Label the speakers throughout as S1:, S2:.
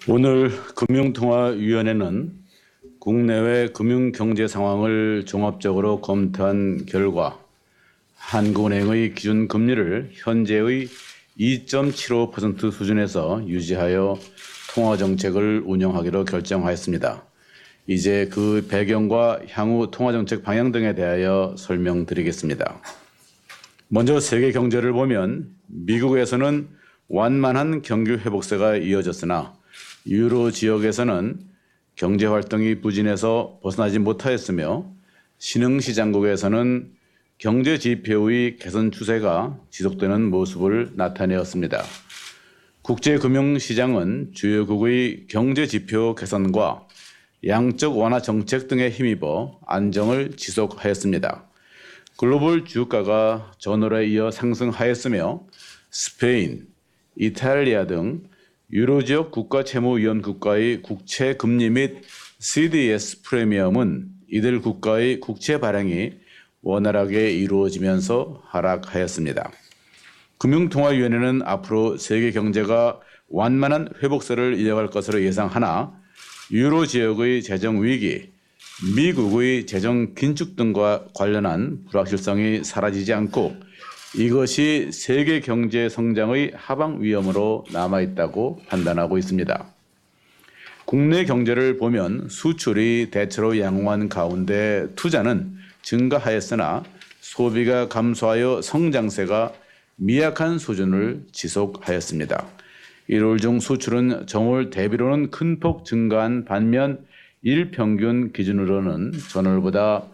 S1: 오늘 금융통화위원회는 국내외 금융경제 상황을 종합적으로 검토한 결과 한국은행의 기준금리를 현재의 2.75% 수준에서 유지하여 통화정책을 운영하기로 결정하였습니다. 이제 그 배경과 향후 통화정책 방향 등에 대하여 설명드리겠습니다. 먼저 세계 경제를 보면 미국에서는 완만한 경기 회복세가 이어졌으나 유로 지역에서는 경제 활동이 부진해서 벗어나지 못하였으며 신흥시장국에서는 경제 지표의 개선 추세가 지속되는 모습을 나타내었습니다. 국제금융시장은 주요국의 경제 지표 개선과 양적 완화 정책 등에 힘입어 안정을 지속하였습니다. 글로벌 주가가 전월에 이어 상승하였으며 스페인, 이탈리아 등 유로지역 국가채무위원 국가의 국채 금리 및 CDS 프리미엄은 이들 국가의 국채 발행이 원활하게 이루어지면서 하락하였습니다. 금융통화위원회는 앞으로 세계 경제가 완만한 회복세를 이어갈 것으로 예상하나 유로 지역의 재정 위기, 미국의 재정 긴축 등과 관련한 불확실성이 사라지지 않고 이것이 세계 경제 성장의 하방 위험으로 남아있다고 판단하고 있습니다. 국내 경제를 보면 수출이 대체로 양호한 가운데 투자는 증가하였으나 소비가 감소하여 성장세가 미약한 수준을 지속하였습니다. 1월 중 수출은 정월 대비로는 큰 폭 증가한 반면 일평균 기준으로는 전월보다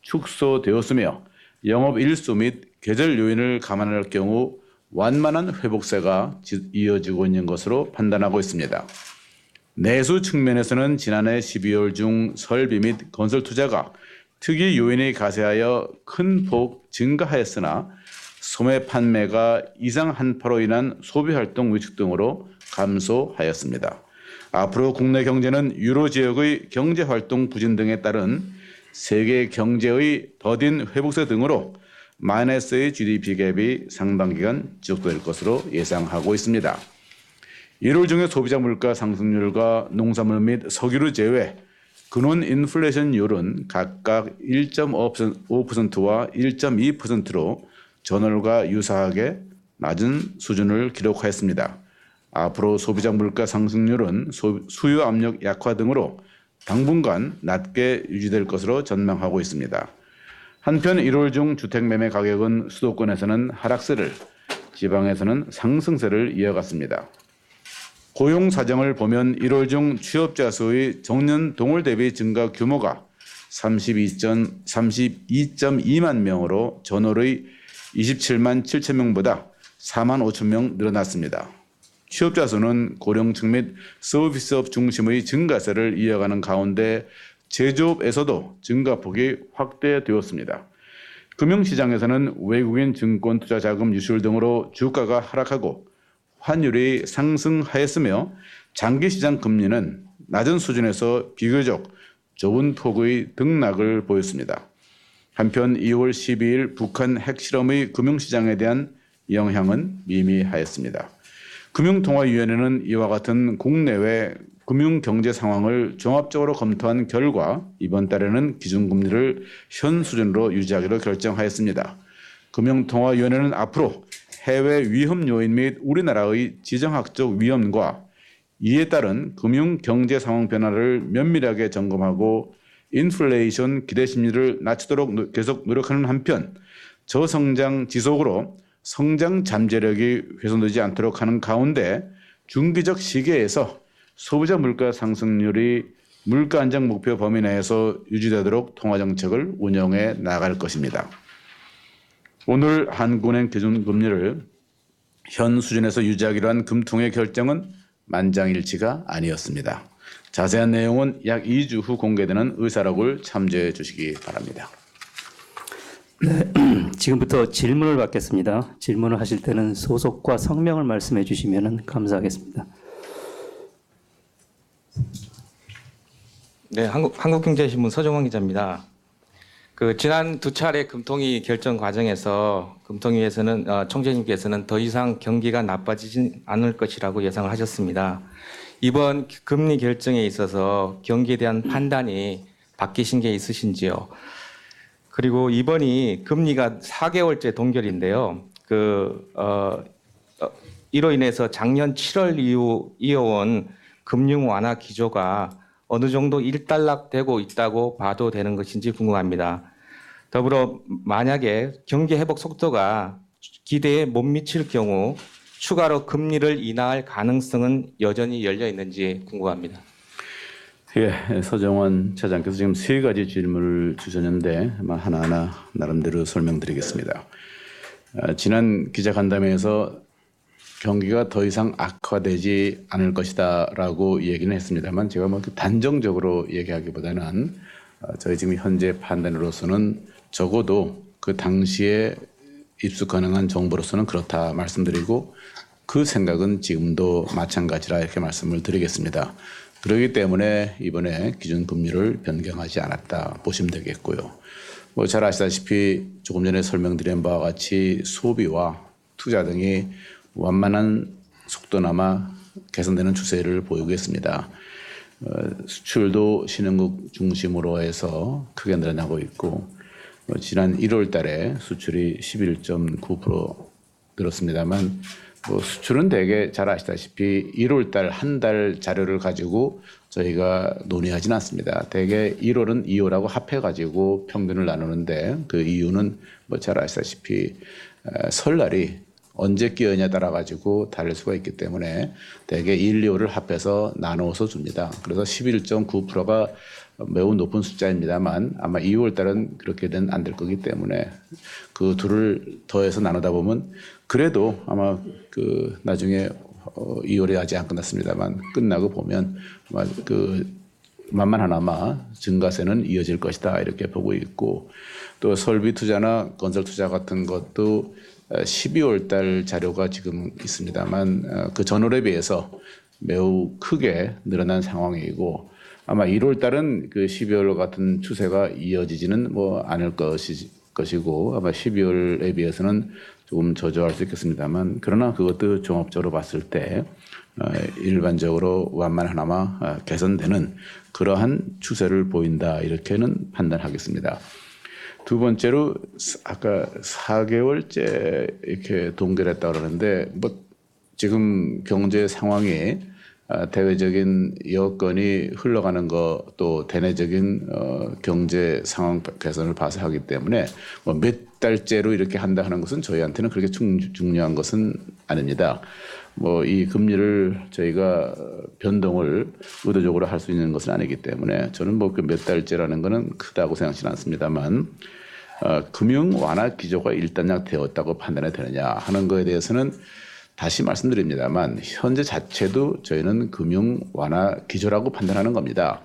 S1: 축소되었으며 영업 일수 및 계절 요인을 감안할 경우 완만한 회복세가 이어지고 있는 것으로 판단하고 있습니다. 내수 측면에서는 지난해 12월 중 설비 및 건설 투자가 특이 요인이 가세하여 큰 폭 증가하였으나 소매 판매가 이상 한파로 인한 소비 활동 위축 등으로 감소하였습니다. 앞으로 국내 경제는 유로 지역의 경제 활동 부진 등에 따른 세계 경제의 더딘 회복세 등으로 마이너스의 GDP 갭이 상당 기간 지속될 것으로 예상하고 있습니다. 1월 중에 소비자 물가 상승률과 농산물 및 석유를 제외 근원 인플레이션율은 각각 1.5%와 1.2%로 전월과 유사하게 낮은 수준을 기록하였습니다. 앞으로 소비자 물가 상승률은 수요 압력 약화 등으로 당분간 낮게 유지될 것으로 전망하고 있습니다. 한편 1월 중 주택 매매 가격은 수도권에서는 하락세를, 지방에서는 상승세를 이어갔습니다. 고용 사정을 보면 1월 중 취업자 수의 정년 동월 대비 증가 규모가 32.2만 명으로 전월의 27만 7천 명보다 4만 5천 명 늘어났습니다. 취업자 수는 고령층 및 서비스업 중심의 증가세를 이어가는 가운데 제조업에서도 증가폭이 확대되었습니다. 금융시장에서는 외국인 증권 투자 자금 유출 등으로 주가가 하락하고 환율이 상승하였으며 장기시장 금리는 낮은 수준에서 비교적 좁은 폭의 등락을 보였습니다. 한편 2월 12일 북한 핵실험의 금융시장에 대한 영향은 미미하였습니다. 금융통화위원회는 이와 같은 국내외 금융경제 상황을 종합적으로 검토한 결과 이번 달에는 기준금리를 현 수준으로 유지하기로 결정하였습니다. 금융통화위원회는 앞으로 해외 위험 요인 및 우리나라의 지정학적 위험과 이에 따른 금융경제 상황 변화를 면밀하게 점검하고 인플레이션 기대 심리를 낮추도록 계속 노력하는 한편 저성장 지속으로 성장 잠재력이 훼손되지 않도록 하는 가운데 중기적 시기에서 소비자 물가 상승률이 물가 안정 목표 범위 내에서 유지되도록 통화정책을 운영해 나갈 것입니다. 오늘 한국은행 기준금리를 현 수준에서 유지하기로 한 금통의 결정은 만장일치가 아니었습니다. 자세한 내용은 약 2주 후 공개되는 의사록을 참조해 주시기 바랍니다.
S2: 네, 지금부터 질문을 받겠습니다. 질문을 하실 때는 소속과 성명을 말씀해 주시면 감사하겠습니다.
S3: 네, 한국경제신문 서정원 기자입니다. 지난 두 차례 금통위 결정 과정에서 금통위에서는 총재님께서는 더 이상 경기가 나빠지진 않을 것이라고 예상을 하셨습니다. 이번 금리 결정에 있어서 경기에 대한 판단이 바뀌신 게 있으신지요? 그리고 이번이 금리가 4개월째 동결인데요. 이로 인해서 작년 7월 이후 이어온 금융 완화 기조가 어느 정도 일단락되고 있다고 봐도 되는 것인지 궁금합니다. 더불어 만약에 경기 회복 속도가 기대에 못 미칠 경우 추가로 금리를 인하할 가능성은 여전히 열려 있는지 궁금합니다.
S1: 예, 서정원 차장께서 지금 세 가지 질문을 주셨는데 하나하나 나름대로 설명드리겠습니다. 지난 기자간담회에서 경기가 더 이상 악화되지 않을 것이다라고 얘기는 했습니다만 제가 단정적으로 얘기하기보다는 저희 지금 현재 판단으로서는 적어도 그 당시에 입수 가능한 정보로서는 그렇다 말씀드리고 그 생각은 지금도 마찬가지라 이렇게 말씀을 드리겠습니다. 그렇기 때문에 이번에 기준금리를 변경하지 않았다 보시면 되겠고요. 잘 아시다시피 조금 전에 설명드린 바와 같이 소비와 투자 등이 완만한 속도나마 개선되는 추세를 보이고 있습니다. 수출도 신흥국 중심으로 해서 크게 늘어나고 있고 지난 1월 달에 수출이 11.9% 늘었습니다만 수출은 대개 잘 아시다시피 1월 달 한 달 자료를 가지고 저희가 논의하지는 않습니다. 대개 1월은 2월하고 합해가지고 평균을 나누는데 그 이유는 잘 아시다시피 설날이 언제 끼어냐에 따라 가지고 다를 수가 있기 때문에 대개 1, 2월을 합해서 나누어서 줍니다. 그래서 11.9%가 매우 높은 숫자입니다만 아마 2월 달은 그렇게는 안 될 거기 때문에 그 둘을 더해서 나누다 보면 그래도 아마 나중에 2월이 아직 안 끝났습니다만 끝나고 보면 아마 만만하나마 증가세는 이어질 것이다 이렇게 보고 있고 또 설비 투자나 건설 투자 같은 것도 12월 달 자료가 지금 있습니다만 그 전월에 비해서 매우 크게 늘어난 상황이고 아마 1월 달은 12월 같은 추세가 이어지지는 않을 것이고 아마 12월에 비해서는 조금 저조할 수 있겠습니다만 그러나 그것도 종합적으로 봤을 때 일반적으로 완만하나마 개선되는 그러한 추세를 보인다 이렇게는 판단하겠습니다. 두 번째로 아까 4개월째 이렇게 동결했다 그러는데 지금 경제 상황이 대외적인 여건이 흘러가는 것 또 대내적인 경제 상황 개선을 봐서 하기 때문에 몇 달째로 이렇게 한다 하는 것은 저희한테는 그렇게 중요한 것은 아닙니다. 이 금리를 저희가 변동을 의도적으로 할 수 있는 것은 아니기 때문에 저는 몇 달째라는 것은 크다고 생각하지는 않습니다만 금융 완화 기조가 일단락 되었다고 판단이 되느냐 하는 것에 대해서는 다시 말씀드립니다만 현재 자체도 저희는 금융 완화 기조라고 판단하는 겁니다.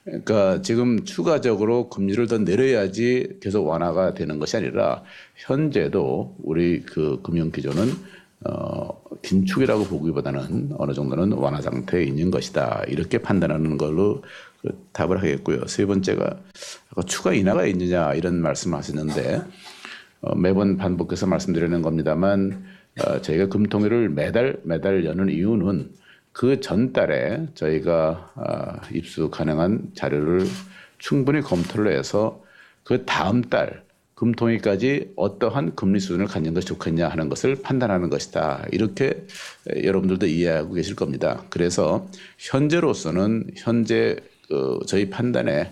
S1: 그러니까 지금 추가적으로 금리를 더 내려야지 계속 완화가 되는 것이 아니라 현재도 우리 금융 기조는 긴축이라고 보기보다는 어느 정도는 완화 상태에 있는 것이다 이렇게 판단하는 걸로 답을 하겠고요. 세 번째가 추가 인하가 있느냐 이런 말씀하셨는데 매번 반복해서 말씀드리는 겁니다만 저희가 금통위를 매달 여는 이유는 그 전달에 저희가 입수 가능한 자료를 충분히 검토를 해서 그 다음 달 금통위까지 어떠한 금리 수준을 갖는 것이 좋겠냐 하는 것을 판단하는 것이다. 이렇게 여러분들도 이해하고 계실 겁니다. 그래서 현재로서는 저희 판단에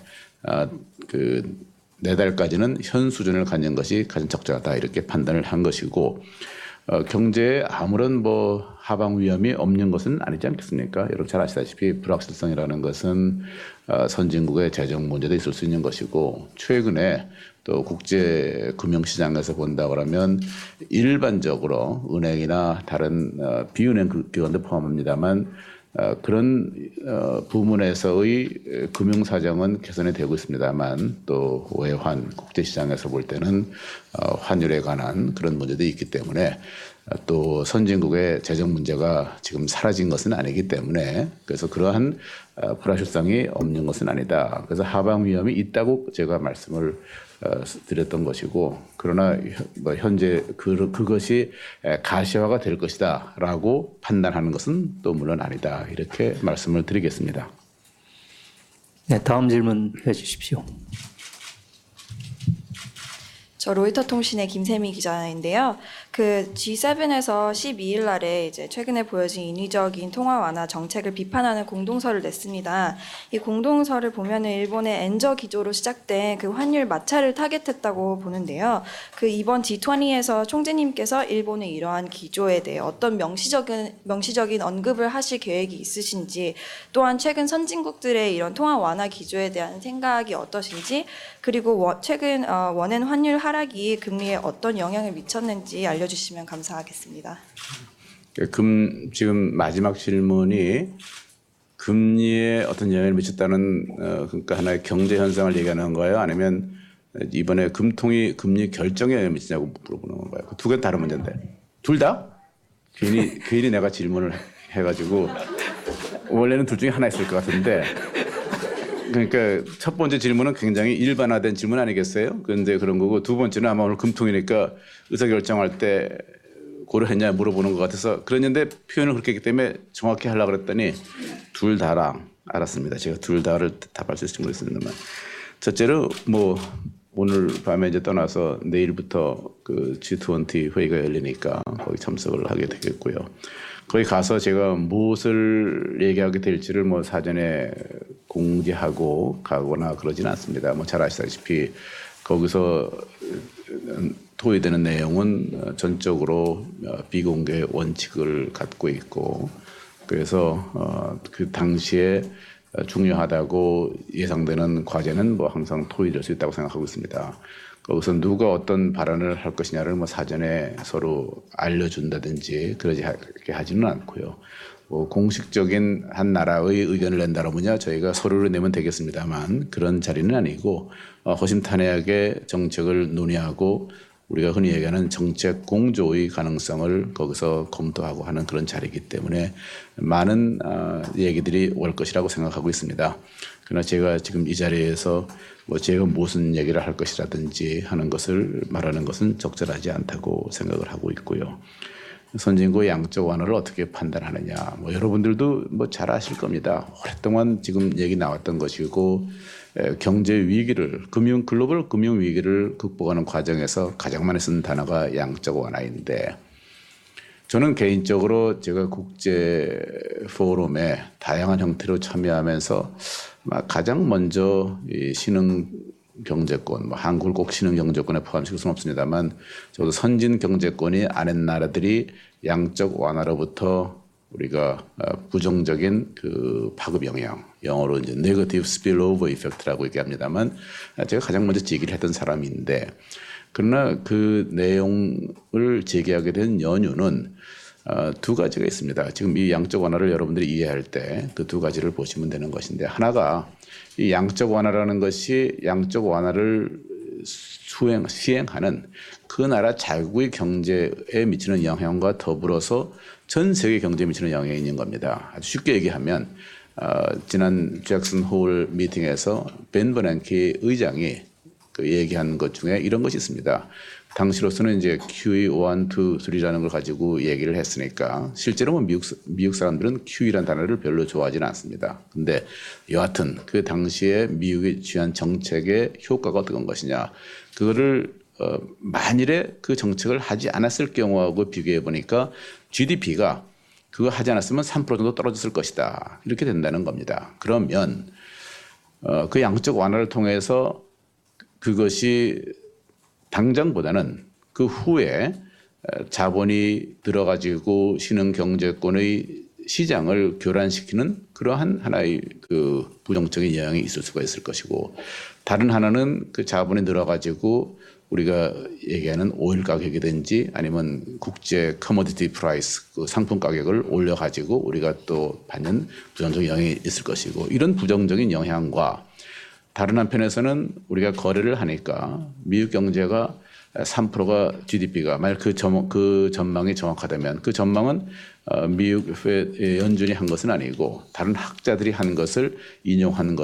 S1: 내달까지는 현 수준을 갖는 것이 가장 적절하다 이렇게 판단을 한 것이고 경제에 아무런 하방 위험이 없는 것은 아니지 않겠습니까? 여러분 잘 아시다시피 불확실성이라는 것은 선진국의 재정 문제도 있을 수 있는 것이고 최근에 또 국제 금융시장에서 본다 그러면 일반적으로 은행이나 다른 비은행 기관도 포함합니다만 그런 부문에서의 금융사정은 개선이 되고 있습니다만 또 외환 국제시장에서 볼 때는 환율에 관한 그런 문제도 있기 때문에 또 선진국의 재정 문제가 지금 사라진 것은 아니기 때문에 그래서 그러한 불확실성이 없는 것은 아니다. 그래서 하방 위험이 있다고 제가 말씀을 드렸던 것이고, 그러나 뭐 현재 그것이 가시화가 될 것이다라고 판단하는 것은 또 물론 아니다, 이렇게 말씀을 드리겠습니다.
S2: 네, 다음 질문 해주십시오.
S4: 저 로이터 통신의 김세미 기자인데요. 그 G7에서 12일 날에 이제 최근에 보여진 인위적인 통화 완화 정책을 비판하는 공동서를 냈습니다. 이 공동서를 보면은 일본의 엔저 기조로 시작된 그 환율 마찰을 타겟했다고 보는데요. 그 이번 G20에서 총재님께서 일본의 이러한 기조에 대해 어떤 명시적인 언급을 하실 계획이 있으신지, 또한 최근 선진국들의 이런 통화 완화 기조에 대한 생각이 어떠신지, 그리고 최근 원엔 환율 하락이 금리에 어떤 영향을 미쳤는지 알려주시면 감사하겠습니다.
S1: 지금 마지막 질문이 금리에 어떤 영향을 미쳤다는 그러니까 하나의 경제 현상을 얘기하는 건가요? 아니면 이번에 금통위 금리 결정에 영향을 미치냐고 물어보는 건가요? 그 두 개는 다른 문제인데. 둘 다? 괜히 내가 질문을 해가지고 원래는 둘 중에 하나 있을 것 같은데. 그러니까 첫 번째 질문은 굉장히 일반화된 질문 아니겠어요? 그런데 그런 거고, 두 번째는 아마 오늘 금통이니까 의사결정할 때 고려했냐 물어보는 것 같아서 그랬는데, 표현을 그렇게 했기 때문에 정확히 하려고 그랬더니 둘 다랑 알았습니다. 제가 둘 다를 답할 수 있을지 모르겠습니다만, 첫째로 뭐 오늘 밤에 이제 떠나서 내일부터 그 G20 회의가 열리니까 거기 참석을 하게 되겠고요. 거기 가서 제가 무엇을 얘기하게 될지를 뭐 사전에 공지하고 가거나 그러지는 않습니다. 뭐 잘 아시다시피 거기서 토의되는 내용은 전적으로 비공개 원칙을 갖고 있고, 그래서 그 당시에 중요하다고 예상되는 과제는 뭐 항상 토의될 수 있다고 생각하고 있습니다. 거기서 누가 어떤 발언을 할 것이냐를 뭐 사전에 서로 알려준다든지 그렇게 하지는 않고요. 뭐 공식적인 한 나라의 의견을 낸다라면야 저희가 서류를 내면 되겠습니다만, 그런 자리는 아니고 허심탄회하게 정책을 논의하고 우리가 흔히 얘기하는 정책 공조의 가능성을 거기서 검토하고 하는 그런 자리이기 때문에 많은 얘기들이 올 것이라고 생각하고 있습니다. 그러나 제가 지금 이 자리에서 뭐 제가 무슨 얘기를 할 것이라든지 하는 것을 말하는 것은 적절하지 않다고 생각을 하고 있고요. 선진국 양적 완화를 어떻게 판단하느냐, 뭐 여러분들도 뭐 잘 아실 겁니다. 오랫동안 지금 얘기 나왔던 것이고, 경제 위기를 글로벌 금융 위기를 극복하는 과정에서 가장 많이 쓴 단어가 양적 완화인데, 저는 개인적으로 제가 국제 포럼에 다양한 형태로 참여하면서 가장 먼저 이 신흥 경제권, 뭐 한국을 꼭 신흥 경제권에 포함시킬 수는 없습니다만, 저도 선진 경제권이 아닌 나라들이 양적 완화로부터 우리가 부정적인 그 파급 영향, 영어로 이제 네거티브 스필오버 이펙트라고 얘기합니다만, 제가 가장 먼저 제기를 했던 사람인데, 그러나 그 내용을 제기하게 된 연유는 두 가지가 있습니다. 지금 이 양적 완화를 여러분들이 이해할 때 그 두 가지를 보시면 되는 것인데, 하나가 이 양적 완화라는 것이 양적 완화를 시행하는 그 나라 자국의 경제에 미치는 영향과 더불어서 전 세계 경제에 미치는 영향이 있는 겁니다. 아주 쉽게 얘기하면 지난 잭슨 홀 미팅에서 벤 버냉키 의장이 그 얘기한 것 중에 이런 것이 있습니다. 당시로서는 이제 QE 1, 2, 3라는 걸 가지고 얘기를 했으니까, 실제로 뭐 미국 사람들은 QE라는 단어를 별로 좋아하지는 않습니다. 근데 여하튼 그 당시에 미국이 취한 정책의 효과가 어떤 것이냐, 그거를 만일에 그 정책을 하지 않았을 경우하고 비교해 보니까 GDP가 그거 하지 않았으면 3% 정도 떨어졌을 것이다, 이렇게 된다는 겁니다. 그러면 그 양적 완화를 통해서 그것이 당장보다는 그 후에 자본이 들어가지고 신흥 경제권의 시장을 교란시키는 그러한 하나의 그 부정적인 영향이 있을 수가 있을 것이고, 다른 하나는 그 자본이 들어가지고 우리가 얘기하는 오일 가격이든지 아니면 국제 커머디티 프라이스, 그 상품 가격을 올려가지고 우리가 또 받는 부정적인 영향이 있을 것이고, 이런 부정적인 영향과 다른 한편에서는 우리가 거래를 하니까 미국 경제가 3%가 GDP가 만약 그 전망이 정확하다면 그 전망은 미국 연준이 한 것은 아니고 다른 학자들이 한 것을 인용한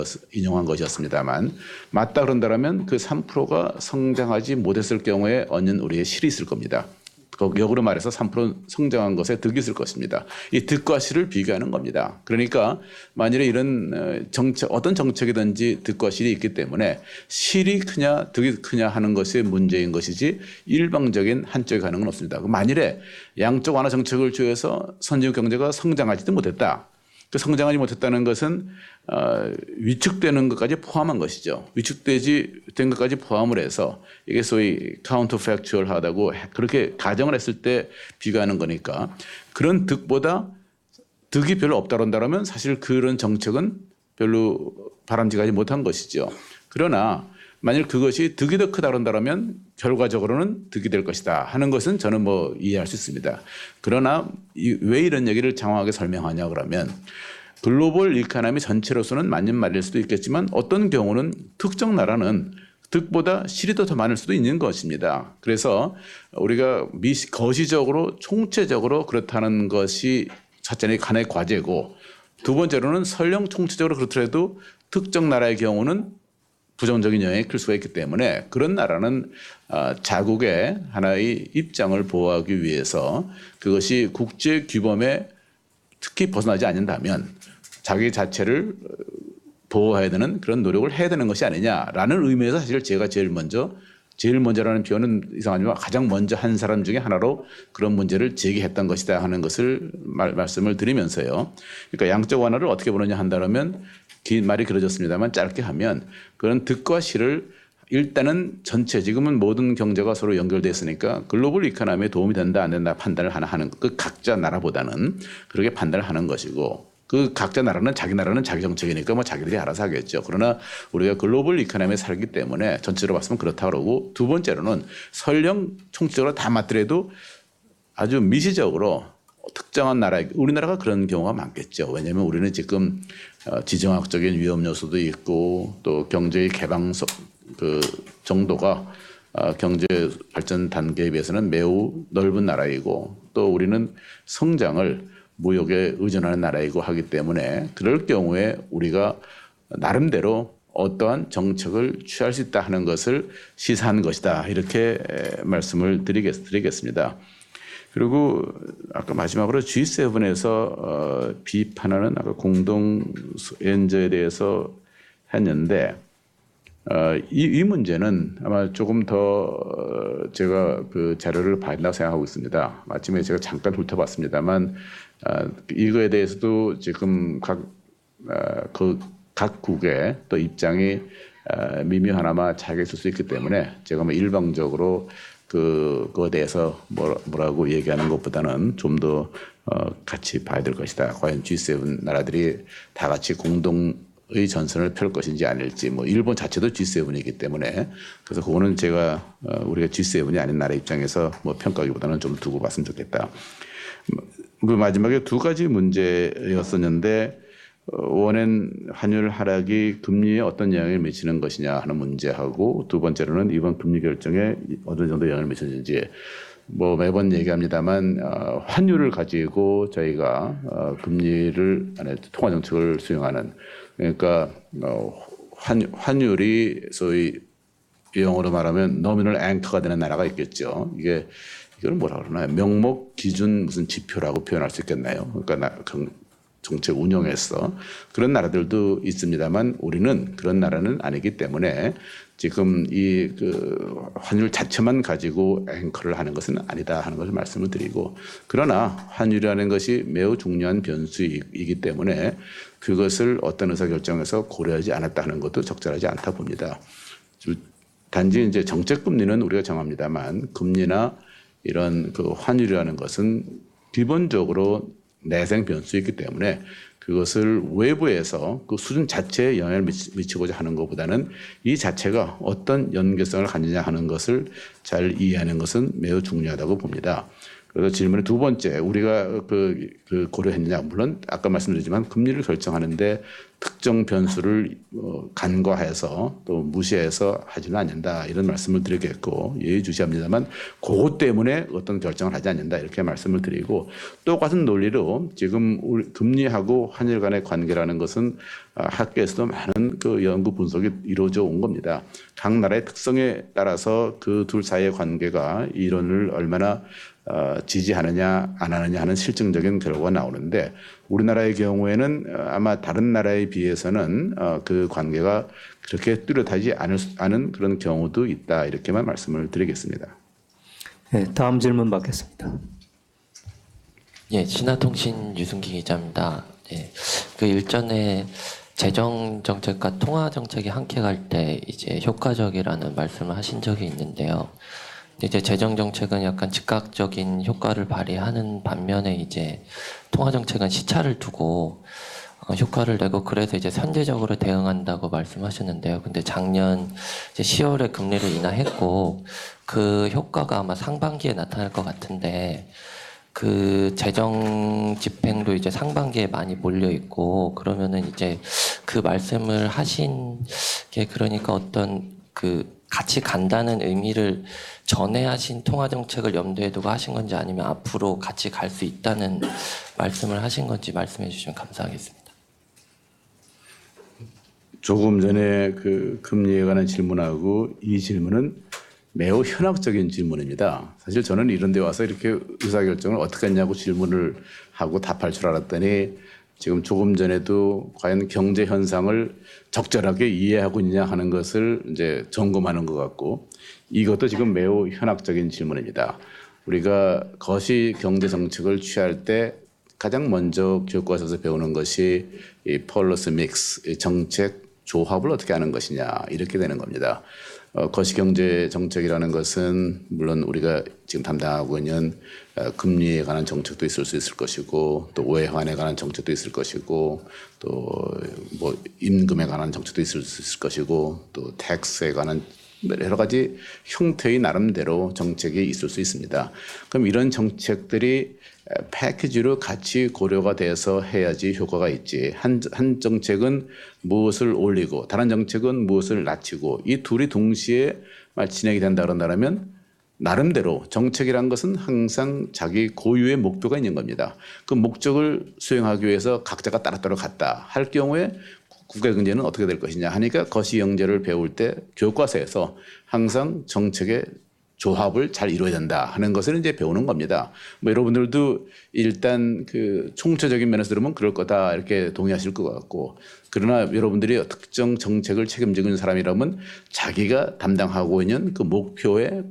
S1: 것이었습니다만 맞다 그런다면 그 3%가 성장하지 못했을 경우에 얻는 우리의 실이 있을 겁니다. 역으로 말해서 3% 성장한 것에 득이 있을 것입니다. 이 득과 실을 비교하는 겁니다. 그러니까 만일에 이런 어떤 정책이든지 득과 실이 있기 때문에 실이 크냐 득이 크냐 하는 것이 문제인 것이지 일방적인 한쪽에 가는 건 없습니다. 만일에 양적 완화 정책을 취해서 선진국 경제가 성장하지도 못했다. 그 성장하지 못했다는 것은 위축되는 것까지 포함한 것이죠. 위축된 것까지 포함을 해서 이게 소위 카운터팩추얼하다고 그렇게 가정을 했을 때 비교하는 거니까 그런 득보다 득이 별로 없다 그런다면 사실 그런 정책은 별로 바람직하지 못한 것이죠. 그러나 만일 그것이 득이 더 크다 그런다면 결과적으로는 득이 될 것이다 하는 것은 저는 뭐 이해할 수 있습니다. 그러나 왜 이런 얘기를 장황하게 설명하냐 그러면 글로벌 이코노미 전체로서는 맞는 말일 수도 있겠지만 어떤 경우는 특정 나라는 득보다 실이 더 많을 수도 있는 것입니다. 그래서 우리가 거시적으로 총체적으로 그렇다는 것이 첫째는 하나의 과제고 두 번째로는 설령 총체적으로 그렇더라도 특정 나라의 경우는 부정적인 영향이 클 수가 있기 때문에 그런 나라는 자국의 하나의 입장을 보호하기 위해서 그것이 국제 규범에 특히 벗어나지 않는다면 자기 자체를 보호해야 되는 그런 노력을 해야 되는 것이 아니냐라는 의미에서 사실 제가 제일 먼저라는 표현은 이상하지만 가장 먼저 한 사람 중에 하나로 그런 문제를 제기했던 것이다 하는 것을 말씀을 드리면서요. 그러니까 양적 완화를 어떻게 보느냐 한다면 긴 말이 길어졌습니다만 짧게 하면 그런 득과 실을 일단은 전체 지금은 모든 경제가 서로 연결되어 있으니까 글로벌 이코노미에 도움이 된다 안 된다 판단을 하는 그 각자 나라보다는 그렇게 판단을 하는 것이고 그 각자 나라는 자기 정책이니까 뭐 자기들이 알아서 하겠죠. 그러나 우리가 글로벌 이코노미에 살기 때문에 전체로 봤으면 그렇다 그러고 두 번째로는 설령 총체적으로 다 맞더라도 아주 미시적으로 특정한 나라, 우리나라가 그런 경우가 많겠죠. 왜냐하면 우리는 지금 지정학적인 위험 요소도 있고 또 경제의 개방 그 정도가 경제 발전 단계에 비해서는 매우 넓은 나라이고 또 우리는 성장을 무역에 의존하는 나라이고 하기 때문에 그럴 경우에 우리가 나름대로 어떠한 정책을 취할 수 있다 하는 것을 시사한 것이다. 이렇게 말씀을 드리겠습니다. 그리고 아까 마지막으로 G7에서 비판하는 아까 공동 연저에 대해서 했는데 이 문제는 아마 조금 더 제가 그 자료를 봐야 된다고 생각하고 있습니다. 마침에 제가 잠깐 훑어봤습니다만 이거에 대해서도 지금 각국의 또 입장이 미묘하나마 차이가 있을 수 있기 때문에 제가 뭐 일방적으로 그거에 대해서 뭐라고 얘기하는 것보다는 좀 더 같이 봐야 될 것이다. 과연 G7 나라들이 다 같이 공동의 전선을 펼 것인지 아닐지 뭐 일본 자체도 G7이기 때문에 그래서 그거는 제가 우리가 G7이 아닌 나라 입장에서 뭐 평가하기보다는 좀 두고 봤으면 좋겠다. 그 마지막에 두 가지 문제였었는데 원엔 환율 하락이 금리에 어떤 영향을 미치는 것이냐 하는 문제하고 두 번째로는 이번 금리 결정에 어느 정도 영향을 미쳤는지 뭐 매번 얘기합니다만 환율을 가지고 저희가 금리를 통화 정책을 수행하는 그러니까 환율이 소위 영어로 말하면 노미널 앵커가 되는 나라가 있겠죠. 이걸 뭐라 그러나요? 명목 기준 무슨 지표라고 표현할 수 있겠나요? 그러니까 정책 운영에서 그런 나라들도 있습니다만 우리는 그런 나라는 아니기 때문에 지금 이 환율 자체만 가지고 앵커를 하는 것은 아니다 하는 것을 말씀을 드리고 그러나 환율이라는 것이 매우 중요한 변수이기 때문에 그것을 어떤 의사결정에서 고려하지 않았다 하는 것도 적절하지 않다 봅니다. 단지 이제 정책 금리는 우리가 정합니다만 금리나 이런 환율이라는 것은 기본적으로 내생 변수이기 때문에 그것을 외부에서 그 수준 자체에 영향을 미치고자 하는 것보다는 이 자체가 어떤 연계성을 가지냐 하는 것을 잘 이해하는 것은 매우 중요하다고 봅니다. 그래서 질문의 두 번째, 우리가 고려했느냐, 물론 아까 말씀드렸지만 금리를 결정하는데 특정 변수를 간과해서 또 무시해서 하지는 않는다 이런 말씀을 드리겠고 예의주시합니다만 그것 때문에 어떤 결정을 하지 않는다 이렇게 말씀을 드리고, 똑같은 논리로 지금 우리 금리하고 환율 간의 관계라는 것은 학계에서도 많은 그 연구 분석이 이루어져 온 겁니다. 각 나라의 특성에 따라서 그 둘 사이의 관계가 이론을 얼마나 지지하느냐 안 하느냐 하는 실증적인 결과가 나오는데, 우리나라의 경우에는 아마 다른 나라에 비해서는 그 관계가 그렇게 뚜렷하지 않은 그런 경우도 있다 이렇게만 말씀을 드리겠습니다.
S2: 네, 다음 질문 받겠습니다.
S5: 예, 신화통신 유승기 기자입니다. 예, 그 일전에 재정 정책과 통화 정책이 함께 갈 때 이제 효과적이라는 말씀을 하신 적이 있는데요. 이제 재정 정책은 약간 즉각적인 효과를 발휘하는 반면에 이제 통화 정책은 시차를 두고 효과를 내고 그래서 이제 선제적으로 대응한다고 말씀하셨는데요. 근데 작년 이제 10월에 금리를 인하했고 그 효과가 아마 상반기에 나타날 것 같은데, 그 재정 집행도 이제 상반기에 많이 몰려 있고 그러면은 이제 그 말씀을 하신 게 그러니까 어떤 그 같이 간다는 의미를 전에 하신 통화 정책을 염두에 두고 하신 건지 아니면 앞으로 같이 갈 수 있다는 말씀을 하신 건지 말씀해 주시면 감사하겠습니다.
S1: 조금 전에 그 금리에 관한 질문하고 이 질문은 매우 현학적인 질문입니다. 사실 저는 이런 데 와서 이렇게 의사결정을 어떻게 했냐고 질문을 하고 답할 줄 알았더니 지금 조금 전에도 과연 경제 현상을 적절하게 이해하고 있냐 하는 것을 이제 점검하는 것 같고, 이것도 지금 매우 현학적인 질문입니다. 우리가 거시 경제 정책을 취할 때 가장 먼저 교과서에서 배우는 것이 이 폴리시 믹스, 정책 조합을 어떻게 하는 것이냐 이렇게 되는 겁니다. 거시경제 정책이라는 것은 물론 우리가 지금 담당하고 있는 금리에 관한 정책도 있을 수 있을 것이고, 또 외환에 관한 정책도 있을 것이고, 또 뭐 임금에 관한 정책도 있을 수 있을 것이고, 또 텍스에 관한 여러 가지 형태의 나름대로 정책이 있을 수 있습니다. 그럼 이런 정책들이 패키지로 같이 고려가 돼서 해야지 효과가 있지, 한 정책은 무엇을 올리고 다른 정책은 무엇을 낮추고 이 둘이 동시에 진행이 된다 그런다면 나름대로 정책이란 것은 항상 자기 고유의 목표가 있는 겁니다. 그 목적을 수행하기 위해서 각자가 따로따로 갔다 할 경우에 국가 경제는 어떻게 될 것이냐 하니까 거시경제를 배울 때 교과서에서 항상 정책의 조합을 잘 이루어야 된다 하는 것을 이제 배우는 겁니다. 뭐 여러분들도 일단 그 총체적인 면에서 들으면 그럴 거다 이렇게 동의하실 것 같고, 그러나 여러분들이 특정 정책을 책임지고 있는 사람이라면 자기가 담당하고 있는 그 목표에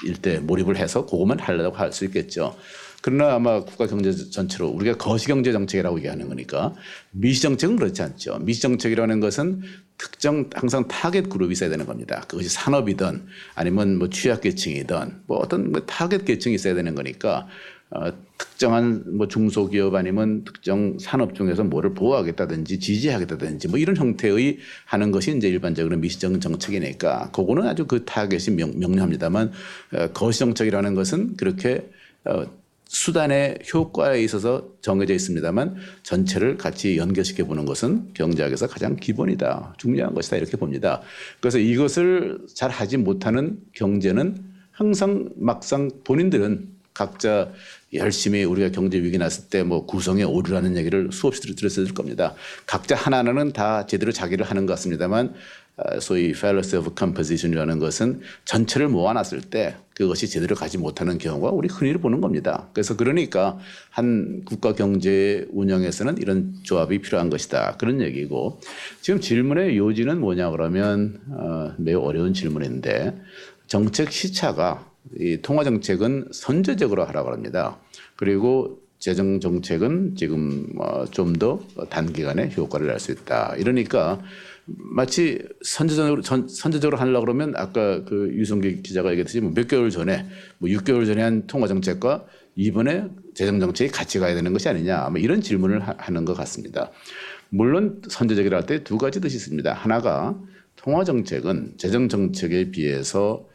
S1: 일대 몰입을 해서 그것만 하려고 할 수 있겠죠. 그러나 아마 국가 경제 전체로 우리가 거시경제 정책이라고 얘기하는 거니까, 미시정책은 그렇지 않죠. 미시정책이라는 것은 특정 항상 타겟 그룹이 있어야 되는 겁니다. 그것이 산업이든 아니면 뭐 취약계층이든 뭐 어떤 타겟 계층이 있어야 되는 거니까 특정한 뭐 중소기업 아니면 특정 산업 중에서 뭐를 보호하겠다든지 지지하겠다든지 뭐 이런 형태의 하는 것이 이제 일반적으로 미시정 정책이니까 그거는 아주 그 타겟이 명료합니다만, 거시정책이라는 것은 그렇게 수단의 효과에 있어서 정해져 있습니다만 전체를 같이 연결시켜 보는 것은 경제학에서 가장 기본이다, 중요한 것이다 이렇게 봅니다. 그래서 이것을 잘 하지 못하는 경제는 항상 막상 본인들은 각자 열심히 우리가 경제 위기 났을 때 뭐 구성의 오류라는 얘기를 수없이 들었을 겁니다. 각자 하나하나는 다 제대로 자기를 하는 것 같습니다만 소위 fallacy of composition이라는 것은 전체를 모아놨을 때 그것이 제대로 가지 못하는 경우가 우리 흔히 보는 겁니다. 그래서 그러니까 한 국가 경제 운영에서는 이런 조합이 필요한 것이다 그런 얘기고, 지금 질문의 요지는 뭐냐 그러면 매우 어려운 질문인데, 정책 시차가 이 통화 정책은 선제적으로 하라고 합니다. 그리고 재정 정책은 지금 좀 더 단기간에 효과를 낼 수 있다. 이러니까 마치 선제적으로 하려고 그러면 아까 그 유성기 기자가 얘기했듯이 몇 개월 전에 뭐 6개월 전에 한 통화 정책과 이번에 재정 정책이 같이 가야 되는 것이 아니냐, 아마 이런 질문을 하는 것 같습니다. 물론 선제적이라 할 때 두 가지 뜻이 있습니다. 하나가 통화 정책은 재정 정책에 비해서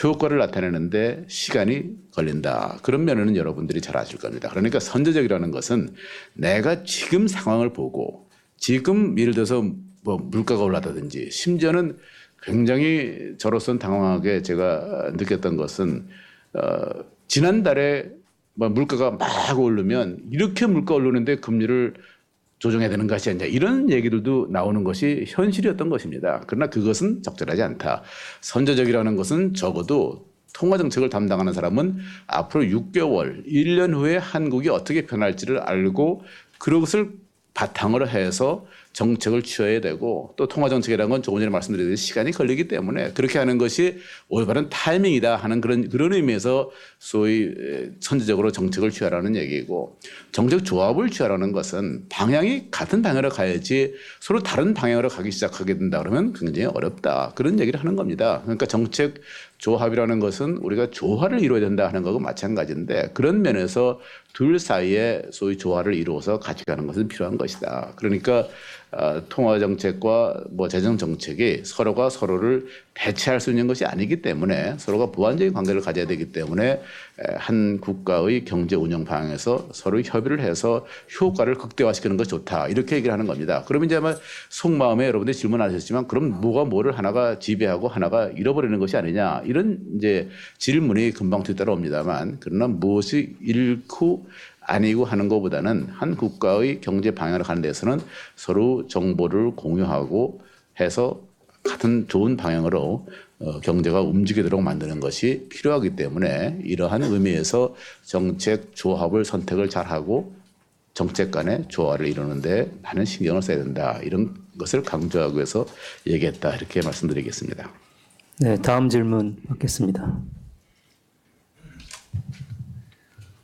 S1: 효과를 나타내는데 시간이 걸린다. 그런 면에는 여러분들이 잘 아실 겁니다. 그러니까 선제적이라는 것은 내가 지금 상황을 보고 지금 예를 들어서 뭐 물가가 올랐다든지 심지어는 굉장히 저로서는 당황하게 제가 느꼈던 것은 지난달에 뭐 물가가 막 오르면 이렇게 물가 오르는데 금리를 조정해야 되는 것이 아니냐 이런 얘기들도 나오는 것이 현실이었던 것입니다. 그러나 그것은 적절하지 않다. 선제적이라는 것은 적어도 통화정책을 담당하는 사람은 앞으로 6개월, 1년 후에 한국이 어떻게 변할지를 알고 그것을 바탕으로 해서 정책을 취해야 되고 또 통화정책이라는 건 조금 전에 말씀드렸듯이 시간이 걸리기 때문에 그렇게 하는 것이 올바른 타이밍이다 하는 그런 의미에서 소위 선제적으로 정책을 취하라는 얘기고 정책 조합을 취하라는 것은 방향이 같은 방향으로 가야지 서로 다른 방향으로 가기 시작하게 된다 그러면 굉장히 어렵다. 그런 얘기를 하는 겁니다. 그러니까 정책 조합이라는 것은 우리가 조화를 이루어야 된다 하는 거하고 마찬가지인데 그런 면에서 둘 사이에 소위 조화를 이루어서 같이 가는 것은 필요한 것이다. 그러니까 통화 정책과 뭐 재정 정책이 서로가 서로를 대체할 수 있는 것이 아니기 때문에 서로가 보완적인 관계를 가져야 되기 때문에 한 국가의 경제 운영 방향에서 서로 협의를 해서 효과를 극대화시키는 것이 좋다. 이렇게 얘기를 하는 겁니다. 그러면 이제 아마 속마음에 여러분들이 질문하셨지만 그럼 뭐가 뭐를 하나가 지배하고 하나가 잃어버리는 것이 아니냐 이런 이제 질문이 금방 뒤따라옵니다만 그러나 무엇이 잃고 아니고 하는 것보다는 한 국가의 경제 방향을 가는 데서는 서로 정보를 공유하고 해서 같은 좋은 방향으로 경제가 움직이도록 만드는 것이 필요하기 때문에 이러한 의미에서 정책 조합을 선택을 잘하고 정책 간의 조화를 이루는데 많은 신경을 써야 된다. 이런 것을 강조하기 위해서 얘기했다. 이렇게 말씀드리겠습니다.
S2: 네, 다음 질문 받겠습니다.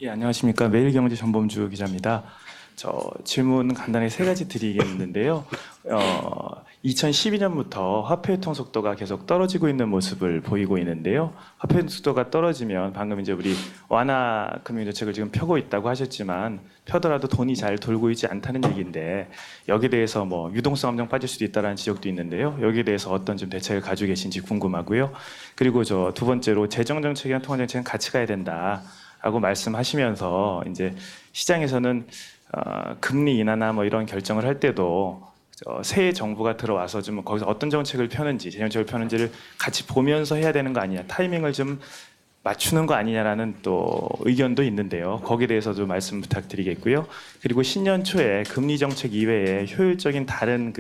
S6: 예, 안녕하십니까. 매일경제 전범주 기자입니다. 저 질문 간단히 세 가지 드리겠는데요. 2012년부터 화폐 유통 속도가 계속 떨어지고 있는 모습을 보이고 있는데요. 화폐 유통 속도가 떨어지면 방금 이제 우리 완화 금융 정책을 지금 펴고 있다고 하셨지만 펴더라도 돈이 잘 돌고 있지 않다는 얘기인데 여기에 대해서 뭐 유동성 함정 빠질 수도 있다라는 지적도 있는데요. 여기에 대해서 어떤 좀 대책을 가지고 계신지 궁금하고요. 그리고 저 두 번째로 재정 정책이랑 통화 정책은 같이 가야 된다라고 말씀하시면서 이제 시장에서는 금리 인하나 뭐 이런 결정을 할 때도 새 정부가 들어와서 좀 거기서 어떤 정책을 펴는지 재정책을 펴는지를 같이 보면서 해야 되는 거 아니냐 타이밍을 좀 맞추는 거 아니냐라는 또 의견도 있는데요. 거기에 대해서도 말씀 부탁드리겠고요. 그리고 신년 초에 금리 정책 이외에 효율적인 다른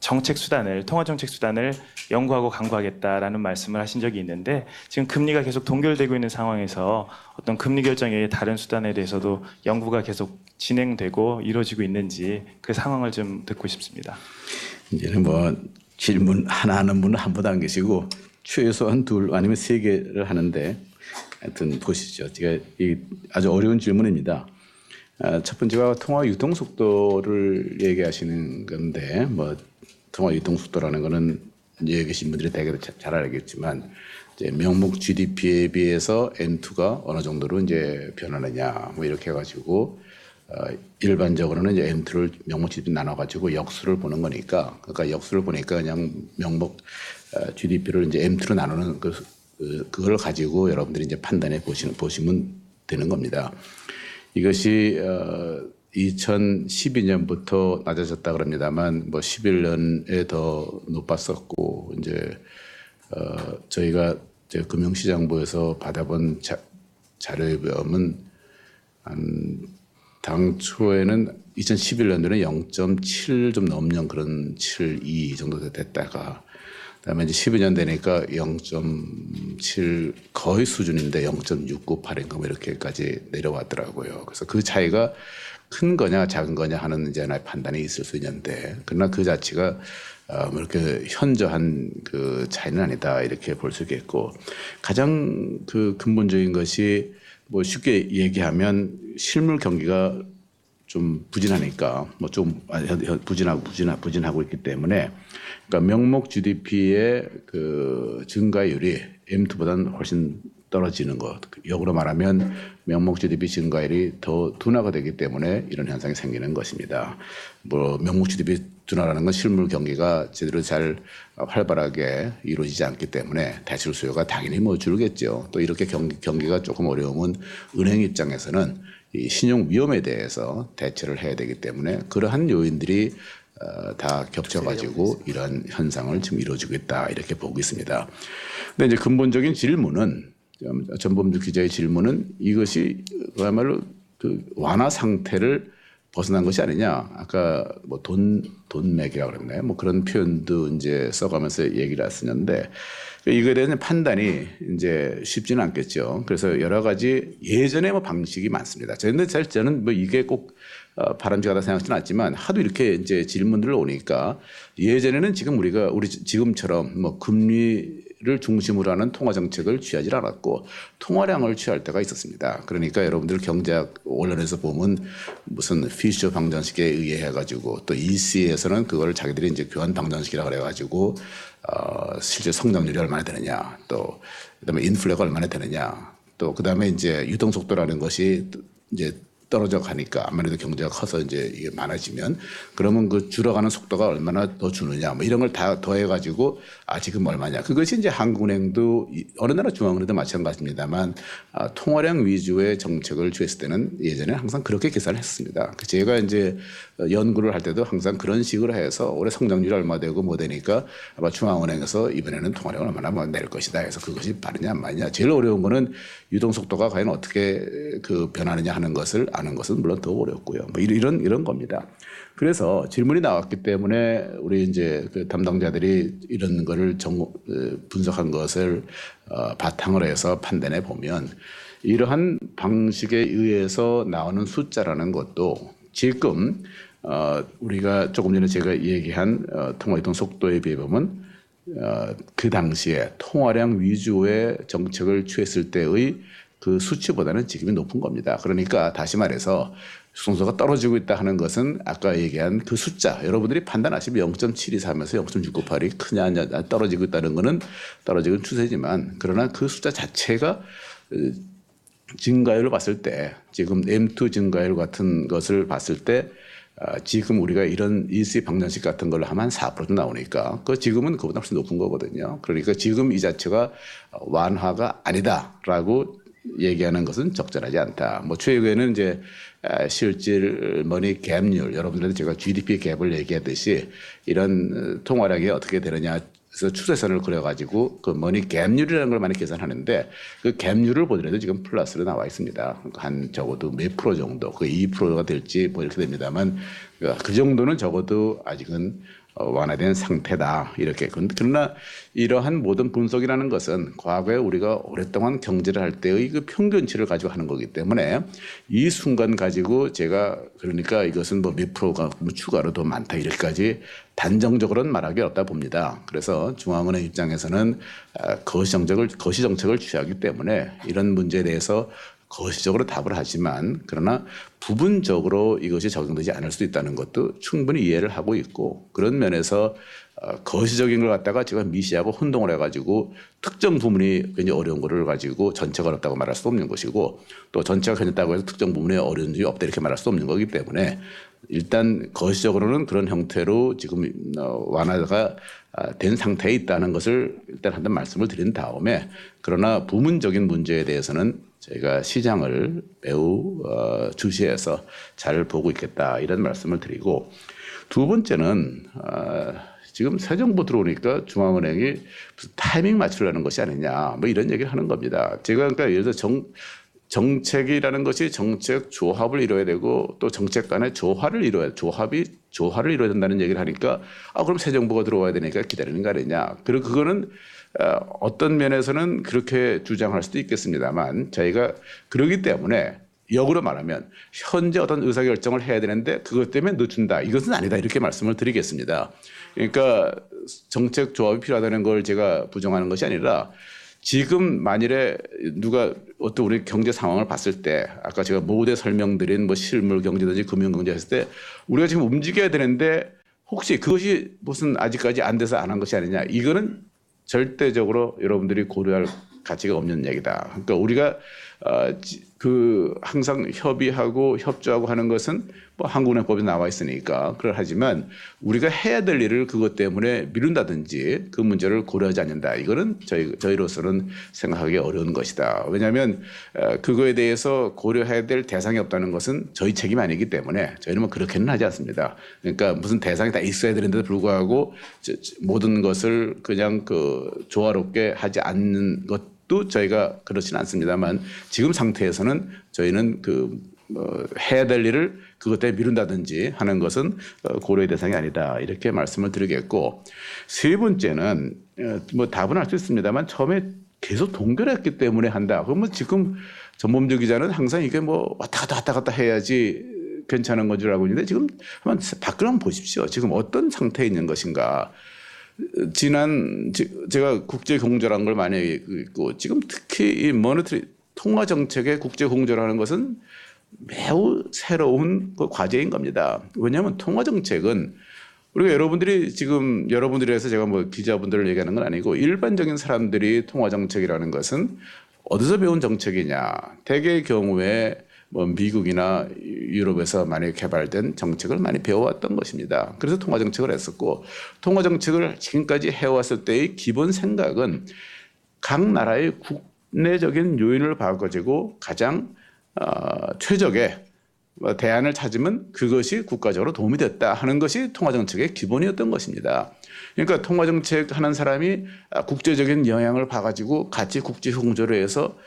S6: 정책 수단을 통화 정책 수단을 연구하고 강구하겠다라는 말씀을 하신 적이 있는데 지금 금리가 계속 동결되고 있는 상황에서 어떤 금리 결정의 다른 수단에 대해서도 연구가 계속 진행되고 이루어지고 있는지 그 상황을 좀 듣고 싶습니다.
S1: 이제는 뭐 질문 하나 하는 분은 한 분도 안 계시고 최소한 둘 아니면 세 개를 하는데 하여튼 보시죠. 제가 이 아주 어려운 질문입니다. 첫 번째가 통화 유통 속도를 얘기하시는 건데 뭐 통화 유통 속도라는 거는 여기 계신 분들이 되게 잘 알겠지만 이제 명목 GDP에 비해서 M2가 어느 정도로 이제 변하느냐 뭐 이렇게 해가지고 일반적으로는 이제 M2를 명목 GDP 나눠가지고 역수를 보는 거니까 그러니까 역수를 보니까 그냥 명목 GDP를 이제 M2로 나누는 그걸 가지고 여러분들이 이제 판단해 보시면 되는 겁니다. 이것이 2012년부터 낮아졌다 그럽니다만 뭐 11년에 더 높았었고 이제 저희가 이제 금융시장부에서 받아본 자료에 보면 당초에는 2011년도에는 0.7 좀 넘는 그런 72 정도 됐다가 그다음에 이제 12년 되니까 0.7 거의 수준인데 0.698인가 뭐 이렇게까지 내려왔더라고요. 그래서 그 차이가 큰 거냐 작은 거냐 하는 이제 하나의 판단이 있을 수 있는데 그러나 그 자체가 뭐 이렇게 현저한 그 차이는 아니다 이렇게 볼 수 있겠고 가장 그 근본적인 것이 뭐 쉽게 얘기하면 실물 경기가 좀 부진하니까 뭐 좀 부진하고 있기 때문에 그러니까 명목 GDP의 그 증가율이 M2보다는 훨씬 떨어지는 것. 역으로 말하면 명목 GDP 증가율이 더 둔화가 되기 때문에 이런 현상이 생기는 것입니다. 뭐 명목 GDP 둔화라는 건 실물 경기가 제대로 잘 활발하게 이루어지지 않기 때문에 대출 수요가 당연히 뭐 줄겠죠. 또 이렇게 경기가 조금 어려우면 은행 입장에서는 이 신용 위험에 대해서 대처를 해야 되기 때문에 그러한 요인들이 다 겹쳐가지고 이러한 현상을 지금 이루어지고 있다 이렇게 보고 있습니다. 근데 이제 근본적인 질문은 전범주 기자의 질문은 이것이 그야말로 그 완화 상태를 벗어난 것이 아니냐. 아까 뭐 돈맥이라고 그랬나요? 뭐 그런 표현도 이제 써가면서 얘기를 했었는데 이거에 대한 판단이 이제 쉽지는 않겠죠. 그래서 여러 가지 예전에 뭐 방식이 많습니다. 저는 뭐 이게 꼭 바람직하다 생각하지는 않지만 하도 이렇게 이제 질문들 오니까 예전에는 우리 지금처럼 뭐 금리를 중심으로 하는 통화 정책을 취하지 않았고 통화량을 취할 때가 있었습니다. 그러니까 여러분들 경제학 언론에서 보면 무슨 피셔 방정식에 의해 가지고 또 EC에서는 그걸 자기들이 이제 교환 방정식이라고 그래가지고 실제 성장률이 얼마나 되느냐, 또 그다음에 인플레가 얼마나 되느냐, 또 그다음에 이제 유동 속도라는 것이 이제 떨어져 가니까 아무래도 경제가 커서 이제 이게 많아지면 그러면 그 줄어가는 속도가 얼마나 더 주느냐 뭐 이런 걸 다 더해가지고 지금 얼마냐. 그것이 이제 한국은행도 어느 나라 중앙은행도 마찬가지입니다만 통화량 위주의 정책을 취했을 때는 예전에 항상 그렇게 계산을 했습니다. 제가 이제 연구를 할 때도 항상 그런 식으로 해서 올해 성장률이 얼마 되고 뭐 되니까 아마 중앙은행에서 이번에는 통화량을 얼마나 뭐 낼 것이다 해서 그것이 빠르냐 안 빠르냐. 제일 어려운 거는 유동 속도가 과연 어떻게 그 변하느냐 하는 것을 아는 것은 물론 더 어렵고요. 뭐 이런 겁니다. 그래서 질문이 나왔기 때문에 우리 이제 그 담당자들이 이런 거를 분석한 것을 바탕으로 해서 판단해 보면 이러한 방식에 의해서 나오는 숫자라는 것도 지금 우리가 조금 전에 제가 얘기한 통화 이동 속도에 비해 보면 그 당시에 통화량 위주의 정책을 취했을 때의 그 수치보다는 지금이 높은 겁니다. 그러니까 다시 말해서 수송소가 떨어지고 있다 하는 것은 아까 얘기한 그 숫자 여러분들이 판단하시면 0.723에서 0.698이 크냐 아니냐 떨어지고 있다는 것은 떨어지는 추세지만 그러나 그 숫자 자체가 증가율을 봤을 때 지금 M2 증가율 같은 것을 봤을 때 지금 우리가 이런 EC 방정식 같은 걸로 하면 4% 나오니까 그 지금은 그보다 훨씬 높은 거거든요. 그러니까 지금 이 자체가 완화가 아니다라고 얘기하는 것은 적절하지 않다. 뭐 최근에는 이제 실질 머니 갭률 여러분들한테 제가 GDP 갭을 얘기하듯이 이런 통화량이 어떻게 되느냐 그래서 추세선을 그려가지고 그 머니 갭률이라는 걸 많이 계산하는데 그 갭률을 보더라도 지금 플러스로 나와 있습니다. 한 적어도 몇 프로 정도, 그 2%가 될지 뭐 이렇게 됩니다만 그 정도는 적어도 아직은 완화된 상태다. 이렇게. 그러나 이러한 모든 분석이라는 것은 과거에 우리가 오랫동안 경제를 할 때의 그 평균치를 가지고 하는 거기 때문에 이 순간 가지고 제가 그러니까 이것은 뭐 몇 프로가 추가로 더 많다 이렇게까지 단정적으로는 말하기 어렵다 봅니다. 그래서 중앙은행 입장에서는 거시 정책을 취하기 때문에 이런 문제에 대해서 거시적으로 답을 하지만 그러나 부분적으로 이것이 적용되지 않을 수도 있다는 것도 충분히 이해를 하고 있고 그런 면에서 거시적인 걸 갖다가 제가 미시하고 혼동을 해가지고 특정 부분이 굉장히 어려운 거를 가지고 전체가 어렵다고 말할 수 없는 것이고 또 전체가 괜찮다고 해서 특정 부분에 어려운 점이 없다 이렇게 말할 수 없는 거기 때문에 일단 거시적으로는 그런 형태로 지금 완화가 된 상태에 있다는 것을 일단 한번 말씀을 드린 다음에 그러나 부분적인 문제에 대해서는 저희가 시장을 매우 주시해서 잘 보고 있겠다 이런 말씀을 드리고 두 번째는 지금 새 정부 들어오니까 중앙은행이 무슨 타이밍 맞추려는 것이 아니냐 뭐 이런 얘기를 하는 겁니다. 제가 그러니까 예를 들어 정책이라는 것이 정책 조합을 이뤄야 되고 또 정책 간의 조화를 이뤄야 된다는 얘기를 하니까 그럼 새 정부가 들어와야 되니까 기다리는 거 아니냐. 그리고 그거는 어떤 면에서는 그렇게 주장할 수도 있겠습니다만 저희가 그러기 때문에 역으로 말하면 현재 어떤 의사결정을 해야 되는데 그것 때문에 늦춘다. 이것은 아니다. 이렇게 말씀을 드리겠습니다. 그러니까 정책 조합이 필요하다는 걸 제가 부정하는 것이 아니라 지금 만일에 누가 어떤 우리 경제 상황을 봤을 때 아까 제가 모두에 설명드린 뭐 실물 경제든지 금융 경제 했을 때 우리가 지금 움직여야 되는데 혹시 그것이 무슨 아직까지 안 돼서 안 한 것이 아니냐. 이거는 절대적으로 여러분들이 고려할 가치가 없는 얘기다. 그러니까 우리가 항상 협의하고 협조하고 하는 것은 뭐 한국은행법에 나와 있으니까 그러하지만 우리가 해야 될 일을 그것 때문에 미룬다든지 그 문제를 고려하지 않는다. 이거는 저희로서는 생각하기 어려운 것이다. 왜냐하면 그거에 대해서 고려해야 될 대상이 없다는 것은 저희 책임이 아니기 때문에 저희는 뭐 그렇게는 하지 않습니다. 그러니까 무슨 대상이 다 있어야 되는데도 불구하고 모든 것을 그냥 조화롭게 하지 않는 것도 저희가 그렇지는 않습니다만 지금 상태에서는 저희는 해야 될 일을 그것 때문에 미룬다든지 하는 것은 고려의 대상이 아니다. 이렇게 말씀을 드리겠고, 세 번째는 뭐 답은 할 수 있습니다만 처음에 계속 동결했기 때문에 한다. 그러면 지금 전범주 기자는 항상 이게 뭐 왔다 갔다 해야지 괜찮은 건 줄 알고 있는데 지금 한번 밖을 한번 보십시오. 지금 어떤 상태에 있는 것인가. 제가 국제 공조라는 걸 많이 읽고 지금 특히 이 모니터리 통화 정책의 국제 공조라는 것은 매우 새로운 과제인 겁니다. 왜냐하면 통화 정책은 우리가 여러분들이 해서 제가 뭐 기자분들을 얘기하는 건 아니고 일반적인 사람들이 통화 정책이라는 것은 어디서 배운 정책이냐. 대개의 경우에 뭐 미국이나 유럽에서 많이 개발된 정책을 많이 배워왔던 것입니다. 그래서 통화 정책을 했었고 통화 정책을 지금까지 해왔을 때의 기본 생각은 각 나라의 국내적인 요인을 바꿔가지고 가장 최적의 대안을 찾으면 그것이 국가적으로 도움이 됐다 하는 것이 통화정책의 기본이었던 것입니다. 그러니까 통화정책 하는 사람이 국제적인 영향을 봐가지고 같이 국제 공조를 해서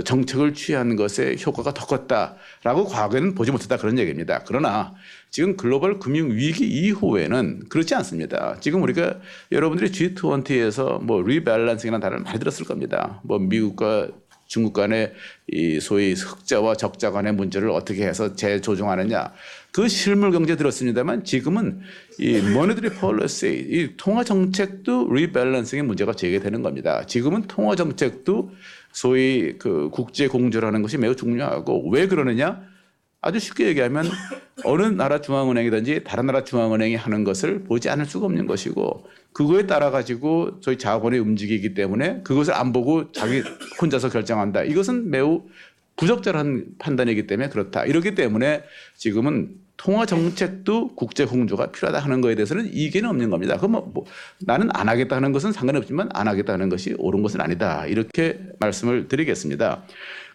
S1: 정책을 취하는 것에 효과가 더 컸다라고 과거에는 보지 못했다 그런 얘기입니다. 그러나 지금 글로벌 금융 위기 이후에는 그렇지 않습니다. 지금 우리가 여러분들이 G20에서 뭐 리밸런싱이라는 단어를 많이 들었을 겁니다. 뭐 미국과 중국 간의 이 소위 흑자와 적자 간의 문제를 어떻게 해서 재조정하느냐. 그 실물 경제 들었습니다만 지금은 이 모니터리 폴리시, 이 통화 정책도 리밸런싱의 문제가 제기되는 겁니다. 지금은 통화 정책도 소위 국제 공조라는 것이 매우 중요하고 왜 그러느냐? 아주 쉽게 얘기하면 어느 나라 중앙은행이든지 다른 나라 중앙은행이 하는 것을 보지 않을 수가 없는 것이고 그거에 따라 가지고 저희 자본이 움직이기 때문에 그것을 안 보고 자기 혼자서 결정한다. 이것은 매우 부적절한 판단이기 때문에 그렇다. 이렇기 때문에 지금은 통화 정책도 국제 공조가 필요하다 하는 것에 대해서는 이견이 없는 겁니다. 그럼 뭐 나는 안 하겠다 하는 것은 상관이 없지만 안 하겠다 하는 것이 옳은 것은 아니다. 이렇게 말씀을 드리겠습니다.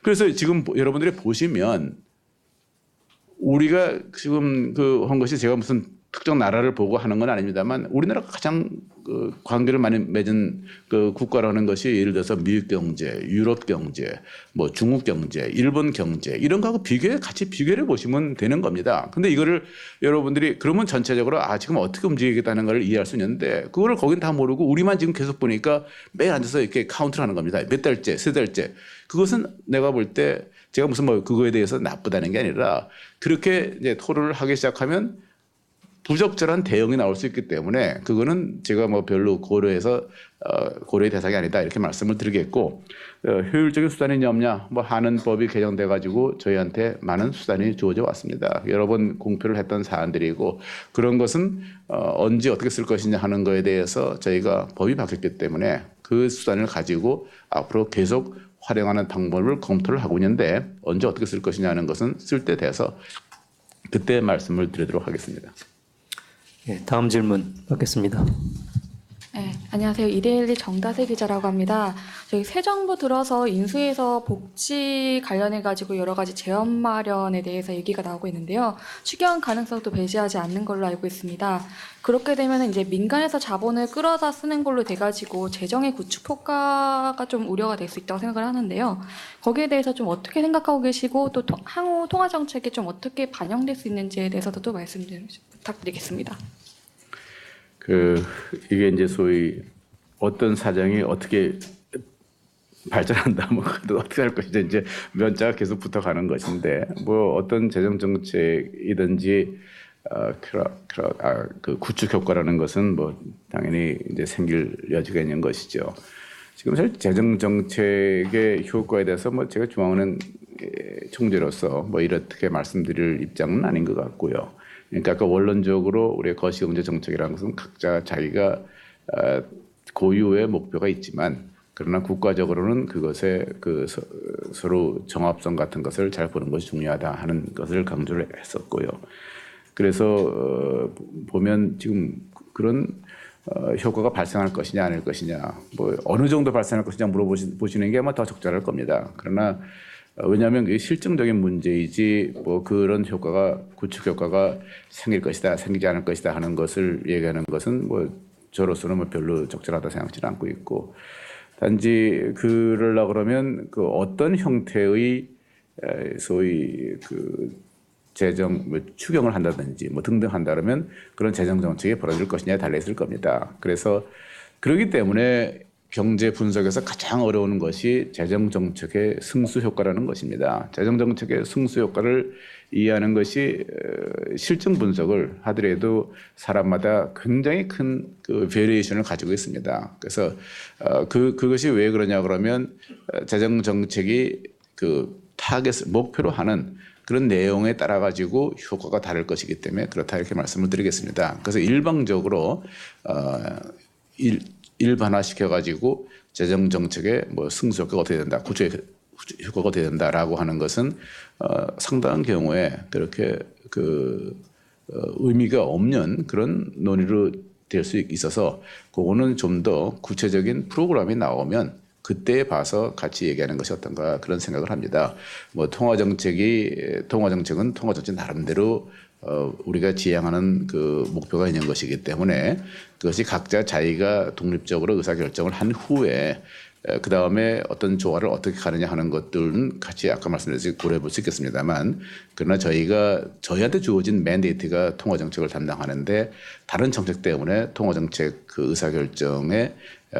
S1: 그래서 지금 여러분들이 보시면 우리가 지금 한 것이 제가 무슨 특정 나라를 보고 하는 건 아닙니다만 우리나라가 가장 관계를 많이 맺은 국가라는 것이 예를 들어서 미국 경제, 유럽 경제, 뭐 중국 경제, 일본 경제 이런 거하고 같이 비교를 보시면 되는 겁니다. 근데 이거를 여러분들이 그러면 전체적으로 지금 어떻게 움직이겠다는 걸 이해할 수 있는데 그거를 거긴 다 모르고 우리만 지금 계속 보니까 매일 앉아서 이렇게 카운트를 하는 겁니다. 몇 달째, 세 달째. 그것은 내가 볼 때 제가 무슨 뭐 그거에 대해서 나쁘다는 게 아니라 그렇게 이제 토론을 하기 시작하면 부적절한 대응이 나올 수 있기 때문에 그거는 제가 뭐 별로 고려의 대상이 아니다 이렇게 말씀을 드리겠고 효율적인 수단이 있냐 없냐 뭐 하는 법이 개정돼 가지고 저희한테 많은 수단이 주어져 왔습니다. 여러 번 공표를 했던 사안들이고 그런 것은 언제 어떻게 쓸 것이냐 하는 거에 대해서 저희가 법이 바뀌었기 때문에 그 수단을 가지고 앞으로 계속 활용하는 방법을 검토를 하고 있는데 언제 어떻게 쓸 것이냐 하는 것은 쓸 때 돼서 그때 말씀을 드리도록 하겠습니다.
S2: 네, 다음 질문 받겠습니다.
S7: 네, 안녕하세요. 이데일리 정다세 기자라고 합니다. 저희 새 정부 들어서 인수위에서 복지 관련해 가지고 여러 가지 재원 마련에 대해서 얘기가 나오고 있는데요. 추경 가능성도 배제하지 않는 걸로 알고 있습니다. 그렇게 되면 이제 민간에서 자본을 끌어다 쓰는 걸로 돼가지고 재정의 구축 효과가 좀 우려가 될 수 있다고 생각을 하는데요. 거기에 대해서 좀 어떻게 생각하고 계시고 또 향후 통화 정책에 좀 어떻게 반영될 수 있는지에 대해서도 또 말씀 좀 부탁드리겠습니다.
S1: 이게 이제 소위 어떤 사정이 어떻게 발전한다, 뭐 어떻게 할 것이냐 이제 면자가 계속 붙어가는 것인데 뭐 어떤 재정 정책이든지 그 구축 효과라는 것은 뭐 당연히 이제 생길 여지가 있는 것이죠. 지금 사실 재정 정책의 효과에 대해서 뭐 제가 중앙은행 총재로서 뭐 이렇게 말씀드릴 입장은 아닌 것 같고요. 그러니까 아까 원론적으로 우리의 거시경제 정책이라는 것은 각자 자기가 고유의 목표가 있지만 그러나 국가적으로는 그것의 서로 정합성 같은 것을 잘 보는 것이 중요하다 하는 것을 강조를 했었고요. 그래서 보면 지금 그런 효과가 발생할 것이냐 아닐 것이냐, 뭐 어느 정도 발생할 것이냐 물어보시는 게 아마 더 적절할 겁니다. 그러나 왜냐하면 그게 실증적인 문제이지 뭐 그런 효과가 구축 효과가 생길 것이다, 생기지 않을 것이다 하는 것을 얘기하는 것은 뭐 저로서는 뭐 별로 적절하다 생각지는 않고 있고, 단지 그러려 그러면 그 어떤 형태의 소위 그 재정 뭐 추경을 한다든지 뭐 등등 한다 그러면 그런 재정 정책이 벌어질 것이냐에 달려 있을 겁니다. 그래서 그렇기 때문에 경제 분석에서 가장 어려운 것이 재정 정책의 승수 효과라는 것입니다. 재정 정책의 승수 효과를 이해하는 것이 실증 분석을 하더라도 사람마다 굉장히 큰 그 베리에이션을 가지고 있습니다. 그래서 그것이 왜 그러냐 그러면 재정 정책이 그 타겟을 목표로 하는 그런 내용에 따라 가지고 효과가 다를 것이기 때문에 그렇다 이렇게 말씀을 드리겠습니다. 그래서 일방적으로 일반화시켜 가지고 재정 정책의 뭐 승수 효과가 어떻게 된다, 구조의 효과가 어떻게 된다라고 하는 것은 상당한 경우에 그렇게 의미가 없는 그런 논의로 될 수 있어서 그거는 좀 더 구체적인 프로그램이 나오면 그때 봐서 같이 얘기하는 것이 어떤가 그런 생각을 합니다. 뭐 통화정책은 통화정책 나름대로 우리가 지향하는 그 목표가 있는 것이기 때문에 그것이 각자 자기가 독립적으로 의사결정을 한 후에 그 다음에 어떤 조화를 어떻게 가느냐 하는 것들은 같이 아까 말씀드렸듯이 고려해 볼 수 있겠습니다만, 그러나 저희한테 주어진 맨데이트가 통화정책을 담당하는데 다른 정책 때문에 통화정책 그 의사결정에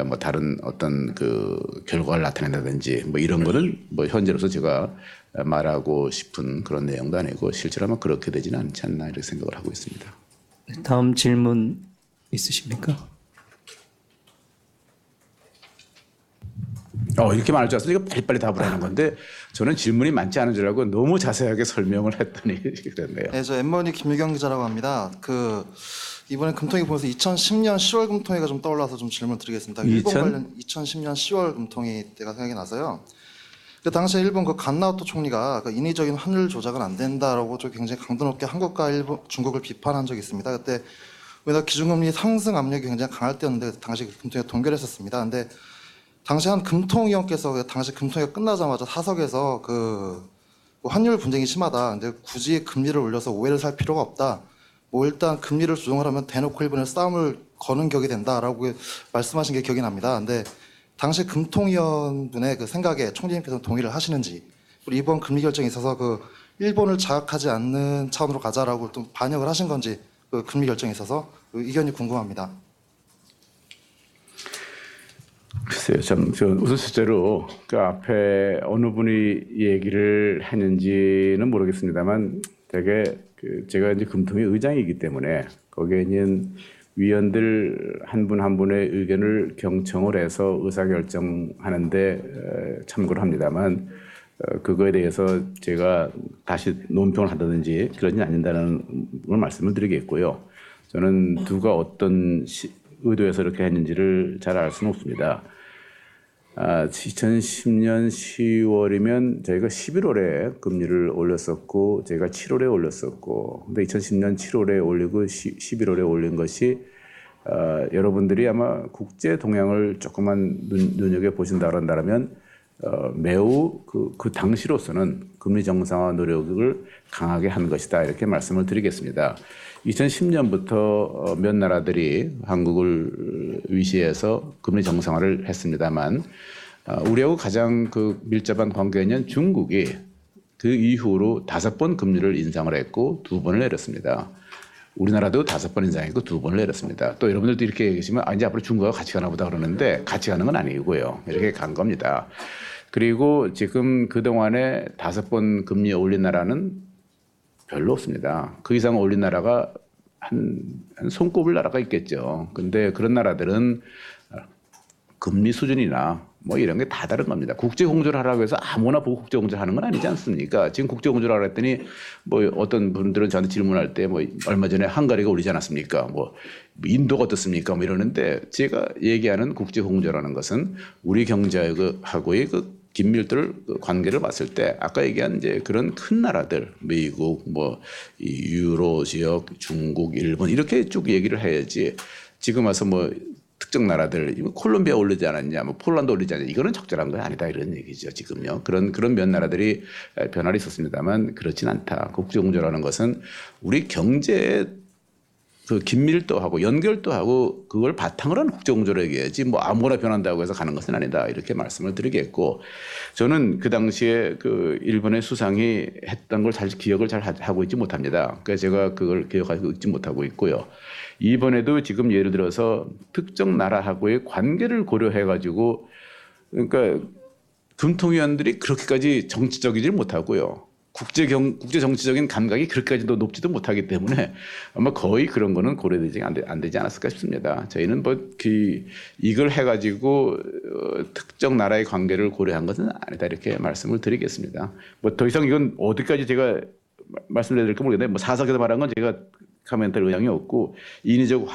S1: 뭐 다른 어떤 그 결과를 나타낸다든지 뭐 이런 거는 뭐 현재로서 제가 말하고 싶은 그런 내용도 아니고 실제로는 그렇게 되지는 않지 않나 이렇게 생각을 하고 있습니다.
S2: 다음 질문 있으십니까?
S1: 이렇게 말할 줄 알았으니까 빨리빨리 답을 하는 건데 저는 질문이 많지 않은 줄 알고 너무 자세하게 설명을 했더니 그랬네요.
S8: 네, 저 엠머니 김유경 기자라고 합니다. 이번에 금통위 보면서 2010년 10월 금통위가 좀 떠올라서 좀 질문 드리겠습니다. 일본 관련 2010년 10월 금통위 때가 생각이 나서요. 그 당시에 일본 간나오토 총리가 인위적인 환율 조작은 안 된다라고 좀 굉장히 강도 높게 한국과 중국을 비판한 적이 있습니다. 그때 왜냐 기준금리 상승 압력이 굉장히 강할 때였는데 당시 금통위가 동결했었습니다. 근데 당시 한 금통위원께서 당시 금통위가 끝나자마자 사석에서 뭐 환율 분쟁이 심하다. 근데 굳이 금리를 올려서 오해를 살 필요가 없다. 뭐 일단 금리를 조정하려면 대놓고 일본에 싸움을 거는 격이 된다라고 말씀하신 게 기억이 납니다. 근데 당시 금통위원분의 그 생각에 총리님께서는 동의를 하시는지, 그리고 이번 금리 결정에 있어서 일본을 자극하지 않는 차원으로 가자라고 또 반영을 하신 건지 금리 결정에 있어서 의견이 궁금합니다.
S1: 글쎄요, 우선 실제로 그 앞에 어느 분이 얘기를 했는지는 모르겠습니다만 되게 제가 이제 금통위 의장이기 때문에 거기에 있는 위원들 한 분 한 분의 의견을 경청을 해서 의사결정하는데 참고를 합니다만 그거에 대해서 제가 다시 논평을 한다든지 그러지는 않는다는 걸 말씀을 드리겠고요. 저는 누가 어떤 의도에서 이렇게 했는지를 잘 알 수는 없습니다. 2010년 10월이면 저희가 11월에 금리를 올렸었고 제가 7월에 올렸었고, 근데 2010년 7월에 올리고 11월에 올린 것이 여러분들이 아마 국제 동향을 조금만 눈여겨 보신다 그런다면 매우 그 당시로서는 금리 정상화 노력을 강하게 한 것이다 이렇게 말씀을 드리겠습니다. 2010년부터 몇 나라들이 한국을 위시해서 금리 정상화를 했습니다만 우리하고 가장 밀접한 관계가 있는 중국이 그 이후로 5번 금리를 인상을 했고 2번을 내렸습니다. 우리나라도 5번 인상했고 2번을 내렸습니다. 또 여러분들도 이렇게 얘기하시면 이제 앞으로 중국하고 같이 가나 보다 그러는데 같이 가는 건 아니고요. 이렇게 간 겁니다. 그리고 지금 그동안에 5번 금리 올린 나라는 별로 없습니다. 그 이상 올린 나라가 한 손꼽을 나라가 있겠죠. 근데 그런 나라들은 금리 수준이나 뭐 이런 게 다 다른 겁니다. 국제 공조를 하라고 해서 아무나 보고 국제 공조를 하는 건 아니지 않습니까? 지금 국제 공조를 하라 했더니 뭐 어떤 분들은 저한테 질문할 때 뭐 얼마 전에 헝가리가 올리지 않았습니까? 뭐 인도가 어떻습니까? 뭐 이러는데 제가 얘기하는 국제 공조라는 것은 우리 경제하고의 그 긴밀도를 관계를 봤을 때 아까 얘기한 이제 그런 큰 나라들 미국 뭐 이 유로 지역 중국 일본 이렇게 쭉 얘기를 해야지 지금 와서 뭐 특정 나라들 콜롬비아 올리지 않았냐 뭐 폴란드 올리지 않았냐 이거는 적절한 건 아니다 이런 얘기죠 지금요. 그런 몇 나라들이 변화를 있었습니다만 그렇진 않다. 국제공조라는 것은 우리 경제의 그 긴밀도하고 연결도하고 그걸 바탕으로 하는 국제공조를 얘기해야지 뭐 아무거나 변한다고 해서 가는 것은 아니다 이렇게 말씀을 드리겠고 저는 그 당시에 그 일본의 수상이 했던 걸 잘 기억을 잘 하고 있지 못합니다. 그래서 제가 그걸 기억하고 있지 못하고 있고요. 이번에도 지금 예를 들어서 특정 나라하고의 관계를 고려해 가지고 그러니까 금통위원들이 그렇게까지 정치적이지 못하고요. 국제 정치적인 감각이 그렇게까지도 높지도 못하기 때문에 아마 거의 그런 거는 고려되지 안 되지 않았을까 싶습니다. 저희는 뭐 이걸 해가지고 특정 나라의 관계를 고려한 것은 아니다 이렇게 말씀을 드리겠습니다. 뭐 더 이상 이건 어디까지 제가 말씀드려야 될까 모르겠는데 뭐 사석에서 말한 건 제가 코멘트할 의향이 없고 인위적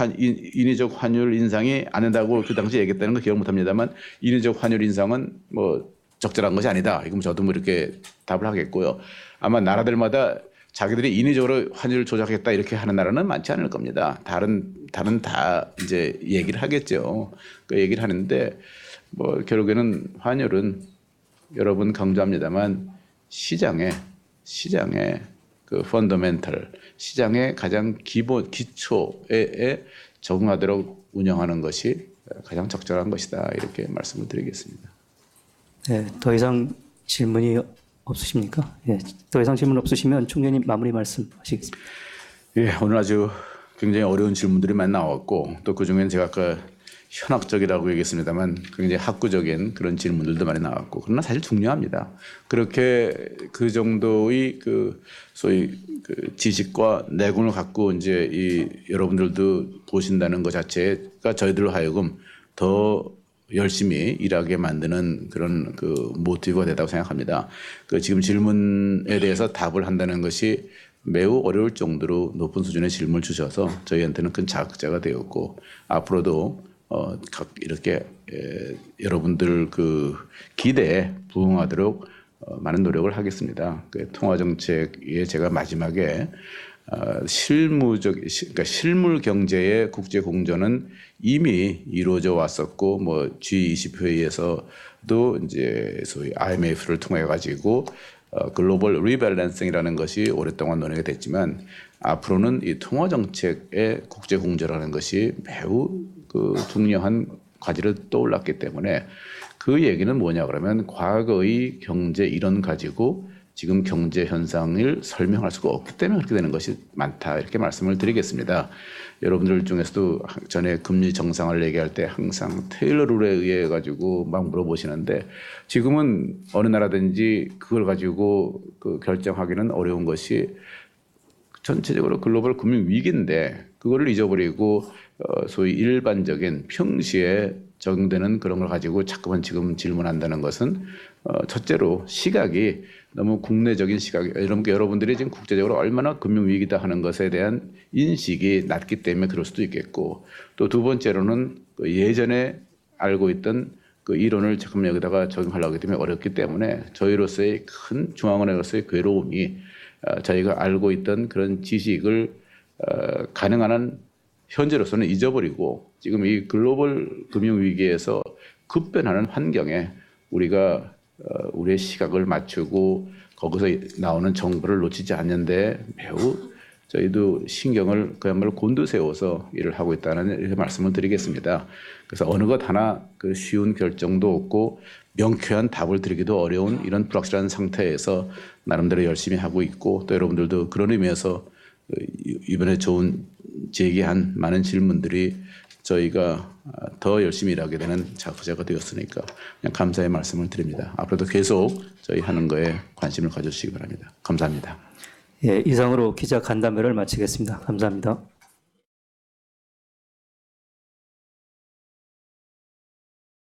S1: 환율 인상이 안 된다고 그 당시 얘기했다는 거 기억 못합니다만 인위적 환율 인상은 뭐 적절한 것이 아니다. 이건 저도 뭐 이렇게 답을 하겠고요. 아마 나라들마다 자기들이 인위적으로 환율을 조작했다 이렇게 하는 나라는 많지 않을 겁니다. 다른 다 이제 얘기를 하겠죠. 그 얘기를 하는데 뭐 결국에는 환율은 여러분 강조합니다만 시장의 그 펀더멘털 시장의 가장 기초에 적응하도록 운영하는 것이 가장 적절한 것이다 이렇게 말씀을 드리겠습니다.
S2: 네, 더 이상 질문이 없으십니까? 예, 더 이상 질문 없으시면 총재님 마무리 말씀하시겠습니다.
S1: 예, 오늘 아주 굉장히 어려운 질문들이 많이 나왔고 또 그중에는 제가 아까 현학적이라고 얘기했습니다만 굉장히 학구적인 그런 질문들도 많이 나왔고 그러나 사실 중요합니다. 그렇게 그 정도의 그 소위 그 지식과 내공을 갖고 이제 이 여러분들도 보신다는 것 자체가 저희들로 하여금 더 열심히 일하게 만드는 그런 그 모티브가 되다고 생각합니다. 그 지금 질문에 대해서 답을 한다는 것이 매우 어려울 정도로 높은 수준의 질문을 주셔서 저희한테는 큰 자극제가 되었고 앞으로도 이렇게 여러분들 그 기대에 부응하도록 많은 노력을 하겠습니다. 그 통화 정책에 제가 마지막에 그러니까 실물 경제의 국제 공조는 이미 이루어져 왔었고 뭐 G20 회의에서도 이제 소위 IMF를 통해 가지고 글로벌 리밸런싱이라는 것이 오랫동안 논의가 됐지만 앞으로는 이 통화 정책의 국제 공조라는 것이 매우 그 중요한 과제를 떠올랐기 때문에 그 얘기는 뭐냐 그러면 과거의 경제 이론 가지고 지금 경제 현상을 설명할 수가 없기 때문에 그렇게 되는 것이 많다 이렇게 말씀을 드리겠습니다. 여러분들 중에서도 전에 금리 정상을 얘기할 때 항상 테일러 룰에 의해 가지고 막 물어보시는데 지금은 어느 나라든지 그걸 가지고 그 결정하기는 어려운 것이 전체적으로 글로벌 금융 위기인데 그거를 잊어버리고 소위 일반적인 평시에 적용되는 그런 걸 가지고 자꾸만 지금 질문한다는 것은 첫째로 시각이 너무 국내적인 시각, 여러분들이 지금 국제적으로 얼마나 금융위기다 하는 것에 대한 인식이 낮기 때문에 그럴 수도 있겠고 또 두 번째로는 예전에 알고 있던 그 이론을 잠깐 여기다가 적용하려고 하기 때문에 어렵기 때문에 저희로서의 큰 중앙은행으로서의 괴로움이 저희가 알고 있던 그런 지식을 가능한 한 현재로서는 잊어버리고 지금 이 글로벌 금융위기에서 급변하는 환경에 우리가 우리의 시각을 맞추고 거기서 나오는 정보를 놓치지 않는데 매우 저희도 신경을 그야말로 곤두세워서 일을 하고 있다는 이렇게 말씀을 드리겠습니다. 그래서 어느 것 하나 그 쉬운 결정도 없고 명쾌한 답을 드리기도 어려운 이런 불확실한 상태에서 나름대로 열심히 하고 있고 또 여러분들도 그런 의미에서 이번에 좋은 제기한 많은 질문들이 저희가 더 열심히 일하게 되는 자극제가 되었으니까 그냥 감사의 말씀을 드립니다. 앞으로도 계속 저희 하는 거에 관심을 가져주시기 바랍니다. 감사합니다.
S2: 예, 이상으로 기자 간담회를 마치겠습니다. 감사합니다.